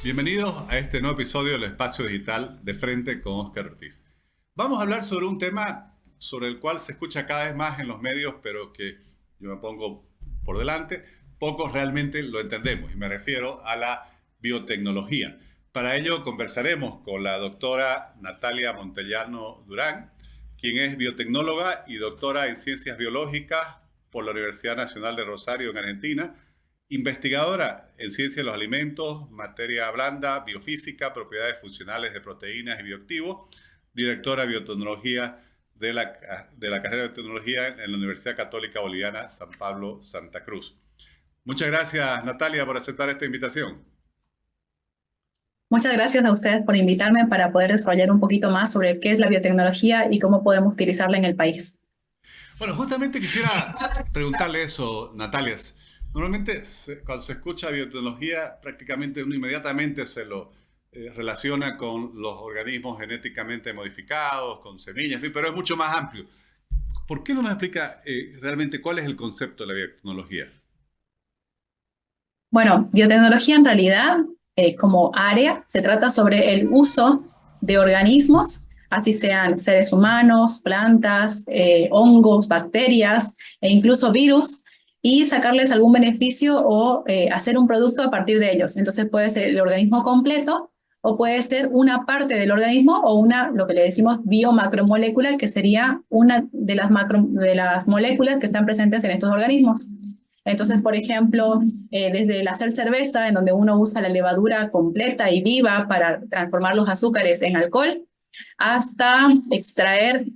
Bienvenidos a este nuevo episodio del Espacio Digital de Frente con Óscar Ortiz. Vamos a hablar sobre un tema sobre el cual se escucha cada vez más en los medios, pero que yo me pongo por delante, pocos realmente lo entendemos, y me refiero a la biotecnología. Para ello conversaremos con la doctora Natalia Montellano Durán, quien es biotecnóloga y doctora en Ciencias Biológicas por la Universidad Nacional de Rosario en Argentina, investigadora en ciencia de los alimentos, materia blanda, biofísica, propiedades funcionales de proteínas y bioactivos, directora de biotecnología de la carrera de biotecnología en la Universidad Católica Boliviana San Pablo, Santa Cruz. Muchas gracias, Natalia, por aceptar esta invitación. Muchas gracias a ustedes por invitarme para poder desarrollar un poquito más sobre qué es la biotecnología y cómo podemos utilizarla en el país. Bueno, justamente quisiera preguntarle eso, Natalia. Normalmente cuando se escucha biotecnología, prácticamente uno inmediatamente se lo relaciona con los organismos genéticamente modificados, con semillas, en fin, pero es mucho más amplio. ¿Por qué no nos explica realmente cuál es el concepto de la biotecnología? Bueno, biotecnología en realidad, como área, se trata sobre el uso de organismos, así sean seres humanos, plantas, hongos, bacterias e incluso virus, y sacarles algún beneficio o hacer un producto a partir de ellos. Entonces puede ser el organismo completo o puede ser una parte del organismo o lo que le decimos biomacromolécula, que sería una de las moléculas que están presentes en estos organismos. Entonces, por ejemplo, desde el hacer cerveza, en donde uno usa la levadura completa y viva para transformar los azúcares en alcohol, hasta extraer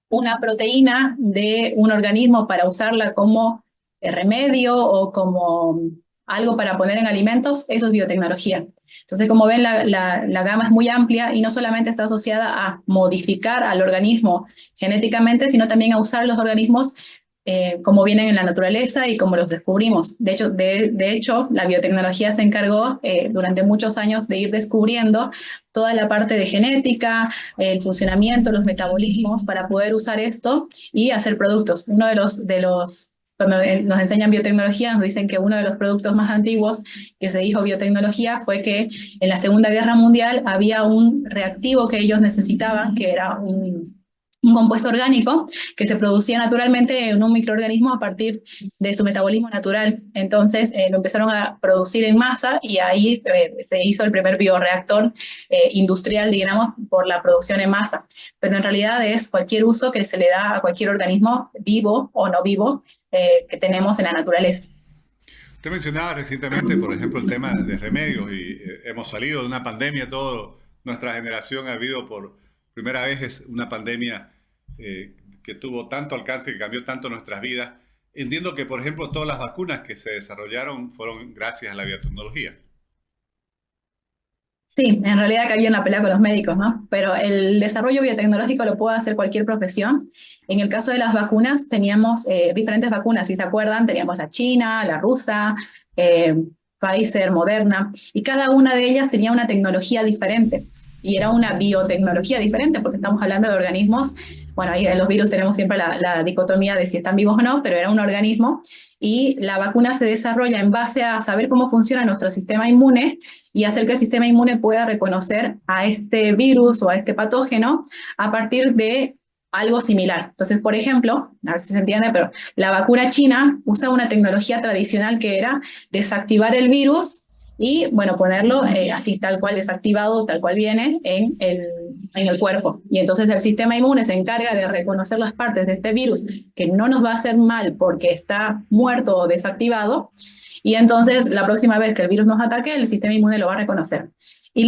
una proteína de un organismo para usarla como remedio o como algo para poner en alimentos, eso es biotecnología. Entonces, como ven, la gama es muy amplia y no solamente está asociada a modificar al organismo genéticamente, sino también a usar los organismos como vienen en la naturaleza y como los descubrimos. De hecho, la biotecnología se encargó durante muchos años de ir descubriendo toda la parte de genética, el funcionamiento, los metabolismos, para poder usar esto y hacer productos. Cuando nos enseñan biotecnología, nos dicen que uno de los productos más antiguos que se dijo biotecnología fue que en la Segunda Guerra Mundial había un reactivo que ellos necesitaban, que era un compuesto orgánico que se producía naturalmente en un microorganismo a partir de su metabolismo natural. Entonces lo empezaron a producir en masa y ahí se hizo el primer bioreactor industrial, digamos, por la producción en masa. Pero en realidad es cualquier uso que se le da a cualquier organismo vivo o no vivo que tenemos en la naturaleza. Usted mencionaba recientemente, por ejemplo, el tema de remedios y hemos salido de una pandemia, toda nuestra generación ha habido por primera vez una pandemia que tuvo tanto alcance, que cambió tanto nuestras vidas. Entiendo que, por ejemplo, todas las vacunas que se desarrollaron fueron gracias a la biotecnología. Sí, en realidad caí en la pelea con los médicos, ¿no? Pero el desarrollo biotecnológico lo puede hacer cualquier profesión. En el caso de las vacunas, teníamos diferentes vacunas, si se acuerdan, teníamos la china, la rusa, eh, Pfizer, Moderna, y cada una de ellas tenía una tecnología diferente. Y era una biotecnología diferente, porque estamos hablando de organismos, bueno, ahí en los virus tenemos siempre la dicotomía de si están vivos o no, pero era un organismo, y la vacuna se desarrolla en base a saber cómo funciona nuestro sistema inmune y hacer que el sistema inmune pueda reconocer a este virus o a este patógeno a partir de algo similar. Entonces, por ejemplo, a ver si se entiende, pero la vacuna china usa una tecnología tradicional que era desactivar el virus y, bueno, ponerlo así tal cual desactivado, tal cual viene en el cuerpo. Y entonces el sistema inmune se encarga de reconocer las partes de este virus que no nos va a hacer mal porque está muerto o desactivado, y entonces la próxima vez que el virus nos ataque, el sistema inmune lo va a reconocer. Y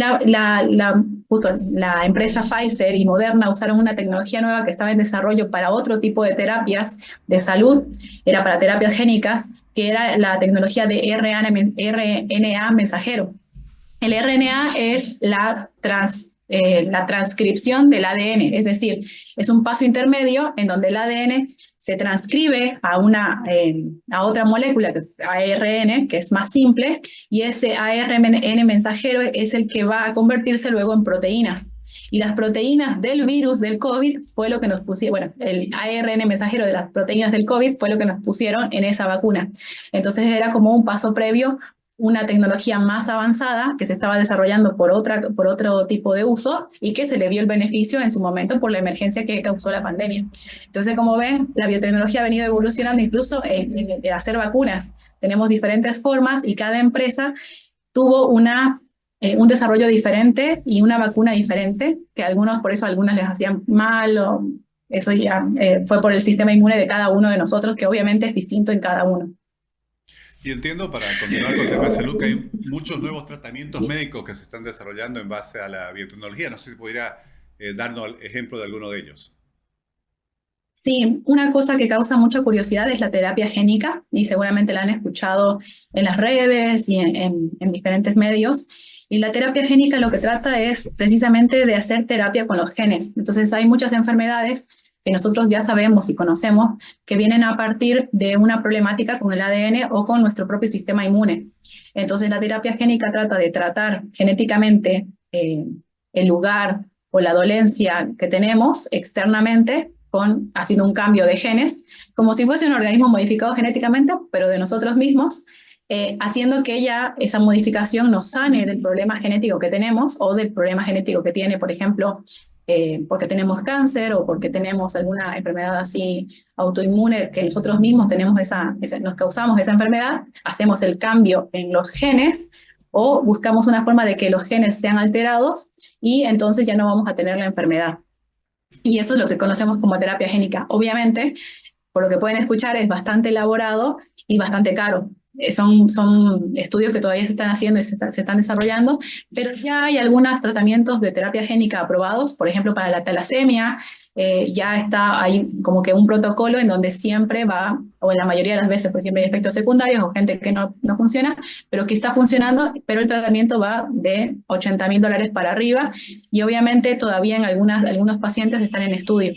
justo la empresa Pfizer y Moderna usaron una tecnología nueva que estaba en desarrollo para otro tipo de terapias de salud, era para terapias génicas, que era la tecnología de RNA mensajero. El RNA es la transcripción del ADN, es decir, es un paso intermedio en donde el ADN se transcribe a otra molécula, que es ARN, que es más simple, y ese ARN mensajero es el que va a convertirse luego en proteínas. Y las proteínas del virus del COVID fue lo que nos pusieron, bueno, el ARN mensajero de las proteínas del COVID fue lo que nos pusieron en esa vacuna. Entonces era como un paso previo una tecnología más avanzada que se estaba desarrollando por otro tipo de uso y que se le vio el beneficio en su momento por la emergencia que causó la pandemia. Entonces, como ven, la biotecnología ha venido evolucionando incluso en hacer vacunas. Tenemos diferentes formas y cada empresa tuvo un desarrollo diferente y una vacuna diferente, que algunos, por eso algunas les hacían mal, o eso ya fue por el sistema inmune de cada uno de nosotros, que obviamente es distinto en cada uno. Y entiendo, para continuar con el tema de salud, que hay muchos nuevos tratamientos médicos que se están desarrollando en base a la biotecnología. No sé si pudiera darnos ejemplo de alguno de ellos. Sí, una cosa que causa mucha curiosidad es la terapia génica, y seguramente la han escuchado en las redes y en diferentes medios. Y la terapia génica lo que trata es precisamente de hacer terapia con los genes. Entonces hay muchas enfermedades que nosotros ya sabemos y conocemos que vienen a partir de una problemática con el ADN o con nuestro propio sistema inmune. Entonces la terapia génica trata de tratar genéticamente el lugar o la dolencia que tenemos externamente haciendo un cambio de genes, como si fuese un organismo modificado genéticamente, pero de nosotros mismos, haciendo que esa modificación nos sane del problema genético que tenemos o del problema genético que tiene, por ejemplo, porque tenemos cáncer o porque tenemos alguna enfermedad así autoinmune que nosotros mismos tenemos nos causamos esa enfermedad, hacemos el cambio en los genes o buscamos una forma de que los genes sean alterados y entonces ya no vamos a tener la enfermedad. Y eso es lo que conocemos como terapia génica. Obviamente, por lo que pueden escuchar, es bastante elaborado y bastante caro. Son estudios que todavía se están haciendo y se están desarrollando, pero ya hay algunos tratamientos de terapia génica aprobados, por ejemplo, para la talasemia, ya hay como que un protocolo en donde siempre va, o en la mayoría de las veces, pues siempre hay efectos secundarios o gente que no funciona, pero que está funcionando, pero el tratamiento va de $80,000 para arriba y obviamente todavía en algunos pacientes están en estudio.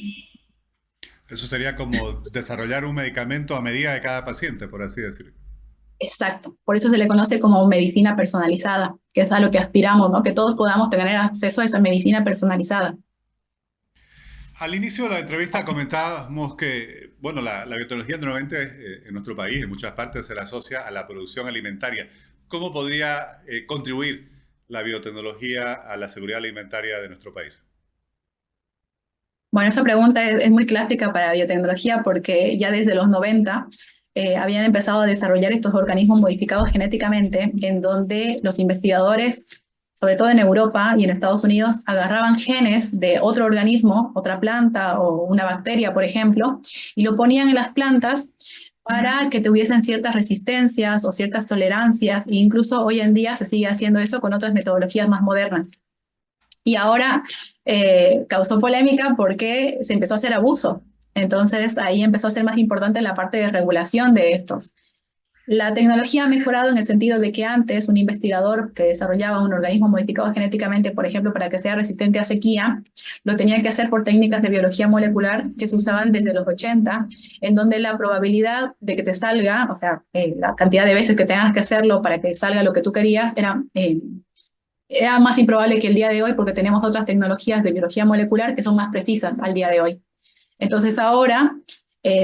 Eso sería como desarrollar un medicamento a medida de cada paciente, por así decirlo. Exacto, por eso se le conoce como medicina personalizada, que es a lo que aspiramos, ¿no? Que todos podamos tener acceso a esa medicina personalizada. Al inicio de la entrevista comentábamos que, bueno, la biotecnología normalmente en nuestro país, en muchas partes, se la asocia a la producción alimentaria. ¿Cómo podría contribuir la biotecnología a la seguridad alimentaria de nuestro país? Bueno, esa pregunta es muy clásica para biotecnología porque ya desde los 90 habían empezado a desarrollar estos organismos modificados genéticamente en donde los investigadores, sobre todo en Europa y en Estados Unidos, agarraban genes de otro organismo, otra planta o una bacteria, por ejemplo, y lo ponían en las plantas para que tuviesen ciertas resistencias o ciertas tolerancias, e incluso hoy en día se sigue haciendo eso con otras metodologías más modernas. Y ahora causó polémica porque se empezó a hacer abuso. Entonces ahí empezó a ser más importante la parte de regulación de estos. La tecnología ha mejorado en el sentido de que antes un investigador que desarrollaba un organismo modificado genéticamente, por ejemplo, para que sea resistente a sequía, lo tenía que hacer por técnicas de biología molecular que se usaban desde los 80, en donde la probabilidad de que te salga, o sea, la cantidad de veces que tengas que hacerlo para que salga lo que tú querías, era más improbable que el día de hoy porque tenemos otras tecnologías de biología molecular que son más precisas al día de hoy. Entonces ahora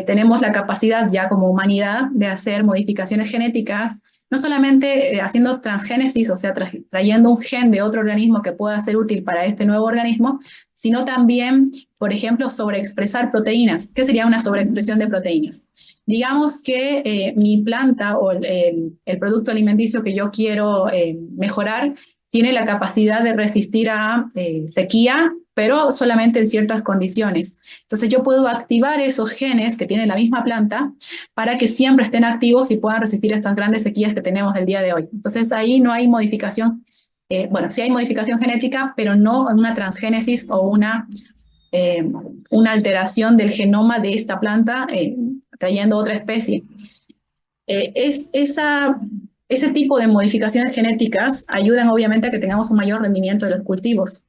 tenemos la capacidad ya como humanidad de hacer modificaciones genéticas, no solamente haciendo transgénesis, o sea, trayendo un gen de otro organismo que pueda ser útil para este nuevo organismo, sino también, por ejemplo, sobreexpresar proteínas. ¿Qué sería una sobreexpresión de proteínas? Digamos que mi planta o el producto alimenticio que yo quiero mejorar tiene la capacidad de resistir a sequía, pero solamente en ciertas condiciones. Entonces yo puedo activar esos genes que tiene la misma planta para que siempre estén activos y puedan resistir estas grandes sequías que tenemos el día de hoy. Entonces ahí no hay modificación, bueno, sí hay modificación genética, pero no una transgénesis o una alteración del genoma de esta planta trayendo otra especie. Ese tipo de modificaciones genéticas ayudan obviamente a que tengamos un mayor rendimiento de los cultivos.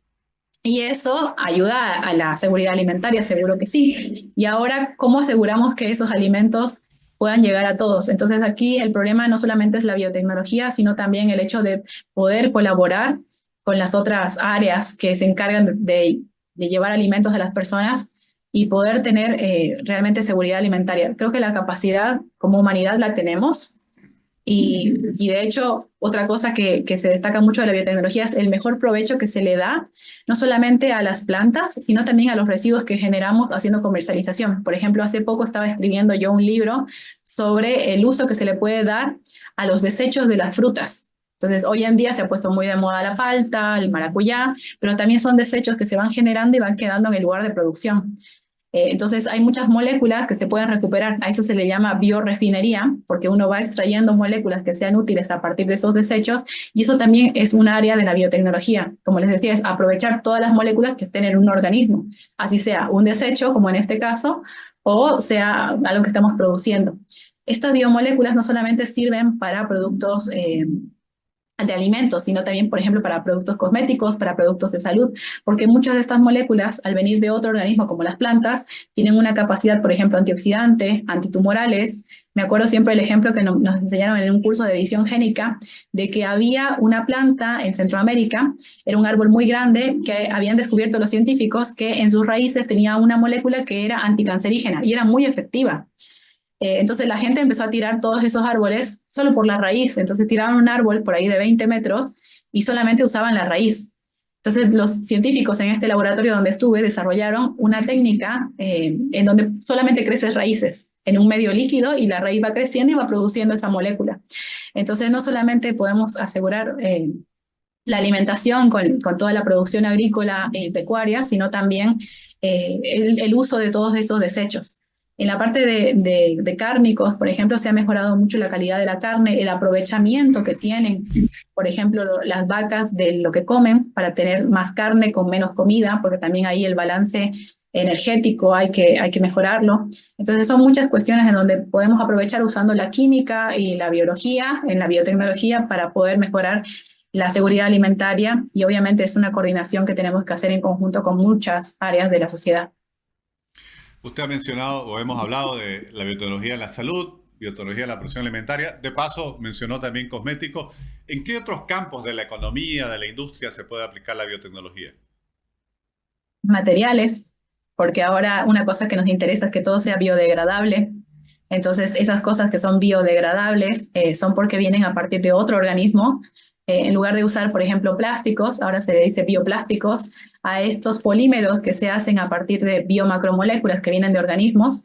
Y eso ayuda a la seguridad alimentaria, seguro que sí. Y ahora, ¿cómo aseguramos que esos alimentos puedan llegar a todos? Entonces aquí el problema no solamente es la biotecnología, sino también el hecho de poder colaborar con las otras áreas que se encargan de llevar alimentos a las personas y poder tener realmente seguridad alimentaria. Creo que la capacidad como humanidad la tenemos Y de hecho, otra cosa que se destaca mucho de la biotecnología es el mejor provecho que se le da, no solamente a las plantas, sino también a los residuos que generamos haciendo comercialización. Por ejemplo, hace poco estaba escribiendo yo un libro sobre el uso que se le puede dar a los desechos de las frutas. Entonces, hoy en día se ha puesto muy de moda la palta, el maracuyá, pero también son desechos que se van generando y van quedando en el lugar de producción. Entonces hay muchas moléculas que se pueden recuperar, a eso se le llama biorefinería, porque uno va extrayendo moléculas que sean útiles a partir de esos desechos, y eso también es un área de la biotecnología. Como les decía, es aprovechar todas las moléculas que estén en un organismo, así sea un desecho, como en este caso, o sea algo que estamos produciendo. Estas biomoléculas no solamente sirven para productos de alimentos, sino también, por ejemplo, para productos cosméticos, para productos de salud, porque muchas de estas moléculas, al venir de otro organismo como las plantas, tienen una capacidad, por ejemplo, antioxidante, antitumorales. Me acuerdo siempre el ejemplo que nos enseñaron en un curso de edición génica, de que había una planta en Centroamérica, era un árbol muy grande, que habían descubierto los científicos que en sus raíces tenía una molécula que era anticancerígena y era muy efectiva. Entonces la gente empezó a tirar todos esos árboles solo por la raíz. Entonces tiraban un árbol por ahí de 20 metros y solamente usaban la raíz. Entonces los científicos en este laboratorio donde estuve desarrollaron una técnica en donde solamente crecen raíces en un medio líquido y la raíz va creciendo y va produciendo esa molécula. Entonces no solamente podemos asegurar la alimentación con toda la producción agrícola y pecuaria, sino también el uso de todos estos desechos. En la parte de cárnicos, por ejemplo, se ha mejorado mucho la calidad de la carne, el aprovechamiento que tienen, por ejemplo, las vacas de lo que comen para tener más carne con menos comida, porque también ahí el balance energético hay que mejorarlo. Entonces son muchas cuestiones en donde podemos aprovechar usando la química y la biología, en la biotecnología, para poder mejorar la seguridad alimentaria, y obviamente es una coordinación que tenemos que hacer en conjunto con muchas áreas de la sociedad. Usted ha mencionado o hemos hablado de la biotecnología en la salud, biotecnología en la producción alimentaria. De paso, mencionó también cosméticos. ¿En qué otros campos de la economía, de la industria se puede aplicar la biotecnología? Materiales, porque ahora una cosa que nos interesa es que todo sea biodegradable. Entonces, esas cosas que son biodegradables son porque vienen a partir de otro organismo. En lugar de usar, por ejemplo, plásticos, ahora se le dice bioplásticos, a estos polímeros que se hacen a partir de biomacromoléculas que vienen de organismos.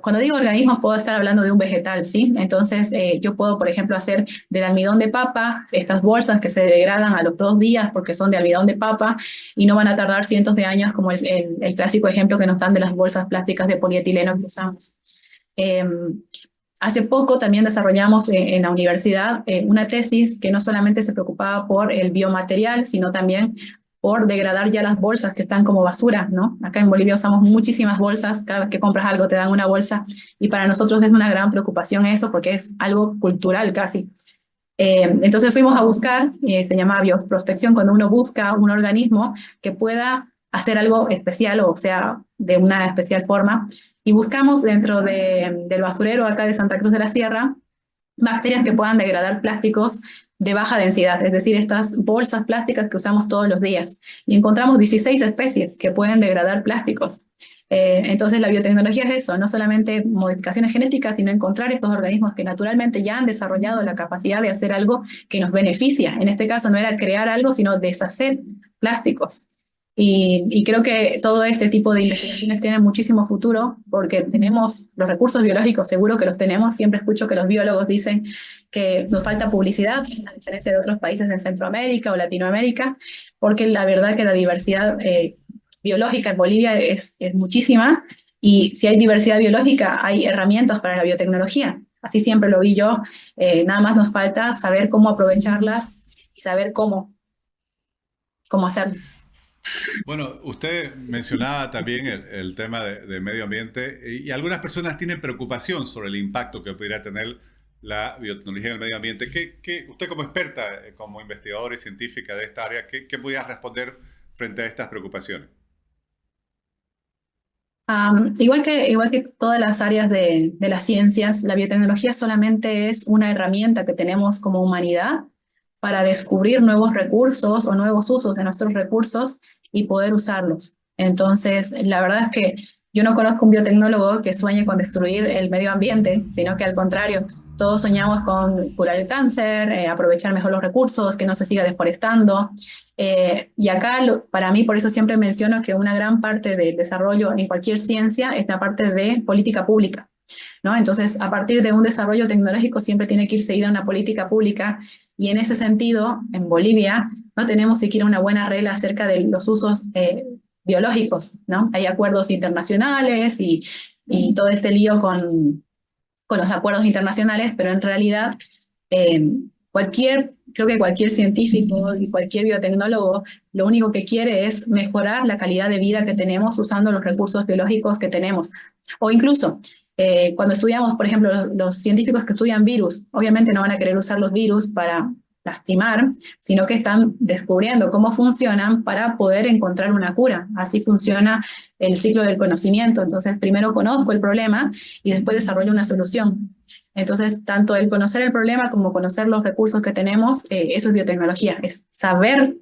Cuando digo organismos, puedo estar hablando de un vegetal, ¿sí? Entonces, yo puedo, por ejemplo, hacer del almidón de papa estas bolsas que se degradan a los 2 días porque son de almidón de papa y no van a tardar cientos de años, como el clásico ejemplo que nos dan de las bolsas plásticas de polietileno que usamos. Hace poco también desarrollamos en la universidad una tesis que no solamente se preocupaba por el biomaterial, sino también por degradar ya las bolsas que están como basura, ¿no? Acá en Bolivia usamos muchísimas bolsas, cada vez que compras algo te dan una bolsa, y para nosotros es una gran preocupación eso, porque es algo cultural casi. Entonces fuimos a buscar, se llama bioprospección, cuando uno busca un organismo que pueda hacer algo especial, o sea, de una especial forma, y buscamos dentro del basurero acá de Santa Cruz de la Sierra bacterias que puedan degradar plásticos de baja densidad, es decir, estas bolsas plásticas que usamos todos los días. Y encontramos 16 especies que pueden degradar plásticos. Entonces la biotecnología es eso, no solamente modificaciones genéticas, sino encontrar estos organismos que naturalmente ya han desarrollado la capacidad de hacer algo que nos beneficia. En este caso no era crear algo, sino deshacer plásticos. Y creo que todo este tipo de investigaciones tienen muchísimo futuro porque tenemos los recursos biológicos, seguro que los tenemos. Siempre escucho que los biólogos dicen que nos falta publicidad, a diferencia de otros países en Centroamérica o Latinoamérica, porque la verdad que la diversidad biológica en Bolivia es muchísima, y si hay diversidad biológica hay herramientas para la biotecnología. Así siempre lo vi yo, nada más nos falta saber cómo aprovecharlas y saber cómo hacerlo. Bueno, usted mencionaba también el tema de medio ambiente y algunas personas tienen preocupación sobre el impacto que pudiera tener la biotecnología en el medio ambiente. Usted como experta, como investigadora y científica de esta área, ¿qué pudiera responder frente a estas preocupaciones? Igual que todas las áreas de las ciencias, la biotecnología solamente es una herramienta que tenemos como humanidad para descubrir nuevos recursos o nuevos usos de nuestros recursos y poder usarlos. Entonces, la verdad es que yo no conozco un biotecnólogo que sueñe con destruir el medio ambiente, sino que al contrario, Todos soñamos con curar el cáncer, aprovechar mejor los recursos, que no se siga deforestando. Y acá, para mí, por eso siempre menciono que una gran parte del desarrollo en cualquier ciencia es la parte de política pública, ¿no? Entonces, a partir de un desarrollo tecnológico siempre tiene que ir seguida una política pública y en ese sentido, en Bolivia, no tenemos siquiera una buena regla acerca de los usos biológicos, ¿no? Hay acuerdos internacionales y todo este lío con los acuerdos internacionales, pero en realidad eh, creo que cualquier científico y cualquier biotecnólogo lo único que quiere es mejorar la calidad de vida que tenemos usando los recursos biológicos que tenemos. O incluso, cuando estudiamos, por ejemplo, los científicos que estudian virus, obviamente no van a querer usar los virus para lastimar, sino que están descubriendo cómo funcionan para poder encontrar una cura. Así funciona el ciclo del conocimiento. Entonces, primero conozco el problema y después desarrollo una solución. Entonces, tanto el conocer el problema como conocer los recursos que tenemos, eso es biotecnología, es saber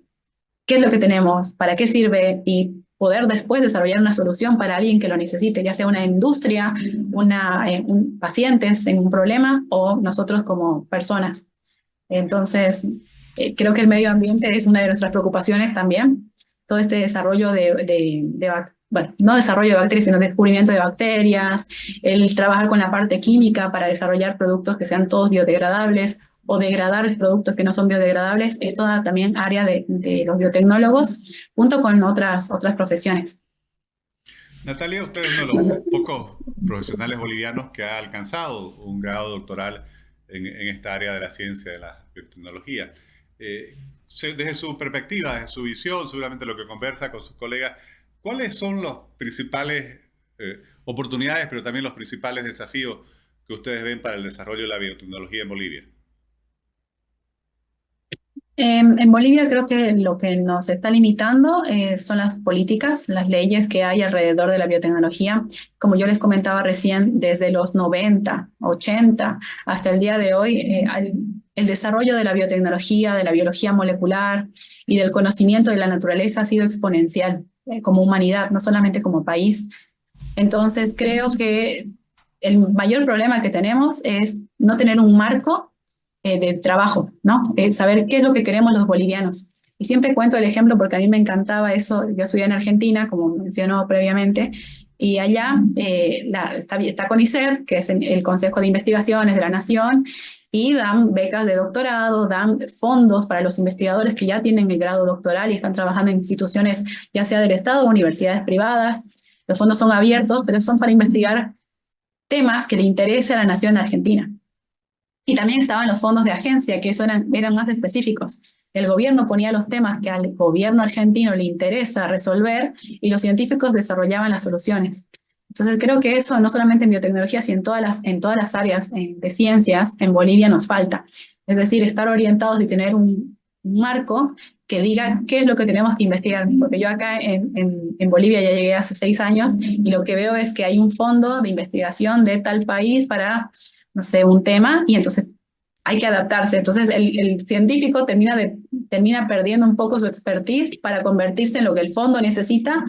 qué es lo que tenemos, para qué sirve y poder después desarrollar una solución para alguien que lo necesite, ya sea una industria, pacientes en un problema o nosotros como personas. Entonces, creo que el medio ambiente es una de nuestras preocupaciones también. Todo este desarrollo bueno, no desarrollo de bacterias, sino descubrimiento de bacterias, el trabajar con la parte química para desarrollar productos que sean todos biodegradables o degradar productos que no son biodegradables, es toda también área de los biotecnólogos, junto con otras profesiones. Natalia, usted es uno de los pocos profesionales bolivianos que ha alcanzado un grado doctoral en esta área de la ciencia de la biotecnología. Desde su perspectiva, desde su visión, seguramente lo que conversa con sus colegas, ¿cuáles son las principales oportunidades, pero también los principales desafíos que ustedes ven para el desarrollo de la biotecnología en Bolivia? En Bolivia creo que lo que nos está limitando son las políticas, las leyes que hay alrededor de la biotecnología. Como yo les comentaba recién, desde los 90, 80 hasta el día de hoy, el desarrollo de la biotecnología, de la biología molecular y del conocimiento de la naturaleza ha sido exponencial como humanidad, no solamente como país. Entonces creo que el mayor problema que tenemos es no tener un marco de trabajo, ¿no? Saber qué es lo que queremos los bolivianos. Y siempre cuento el ejemplo porque a mí me encantaba eso. Yo estudié en Argentina, como mencionó previamente, y allá está CONICET, que es el Consejo de Investigaciones de la Nación, y dan becas de doctorado, dan fondos para los investigadores que ya tienen el grado doctoral y están trabajando en instituciones ya sea del Estado o universidades privadas. Los fondos son abiertos, pero son para investigar temas que le interese a la nación argentina. Y también estaban los fondos de agencia, que eso eran más específicos. El gobierno ponía los temas que al gobierno argentino le interesa resolver y los científicos desarrollaban las soluciones. Entonces creo que eso no solamente en biotecnología, sino en todas las áreas de ciencias en Bolivia nos falta. Es decir, estar orientados y tener un marco que diga qué es lo que tenemos que investigar. Porque yo acá en Bolivia ya llegué hace 6 años y lo que veo es que hay un fondo de investigación de tal país para, no sé, un tema y entonces hay que adaptarse. Entonces el científico termina perdiendo un poco su expertise para convertirse en lo que el fondo necesita,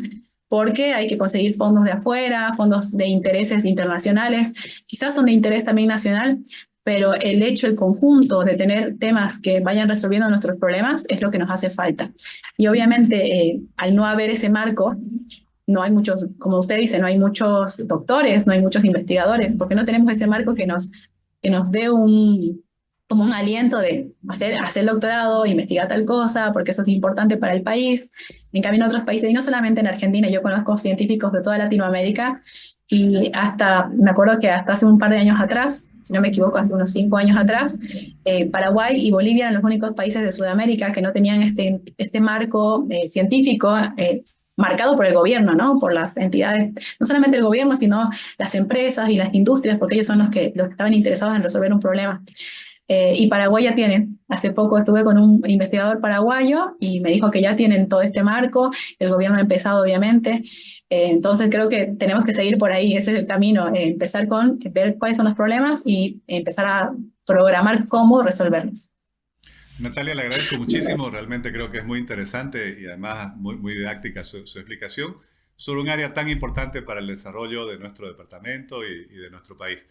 porque hay que conseguir fondos de afuera, fondos de intereses internacionales, quizás son de interés también nacional, pero el conjunto de tener temas que vayan resolviendo nuestros problemas es lo que nos hace falta. Y obviamente, al no haber ese marco, no hay muchos, como usted dice, no hay muchos doctores, no hay muchos investigadores, porque no tenemos ese marco que nos dé como un aliento de hacer doctorado, investigar tal cosa, porque eso es importante para el país. En cambio, en otros países, y no solamente en Argentina, yo conozco científicos de toda Latinoamérica, y me acuerdo que hasta hace un par de años atrás, si no me equivoco, hace unos 5 años atrás, Paraguay y Bolivia eran los únicos países de Sudamérica que no tenían este marco científico marcado por el gobierno, ¿no? Por las entidades, no solamente el gobierno, sino las empresas y las industrias, porque ellos son los que estaban interesados en resolver un problema. Y Paraguay ya tiene. Hace poco estuve con un investigador paraguayo y me dijo que ya tienen todo este marco, el gobierno ha empezado obviamente, entonces creo que tenemos que seguir por ahí, ese es el camino, empezar con ver cuáles son los problemas y empezar a programar cómo resolverlos. Natalia, le agradezco muchísimo, realmente creo que es muy interesante y además muy, muy didáctica su explicación sobre un área tan importante para el desarrollo de nuestro departamento y de nuestro país.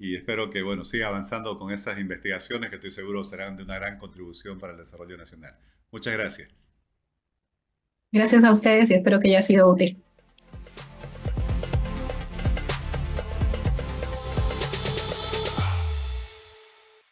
y espero que, bueno, siga avanzando con esas investigaciones que estoy seguro serán de una gran contribución para el desarrollo nacional. Muchas gracias. Gracias a ustedes y espero que haya sido útil.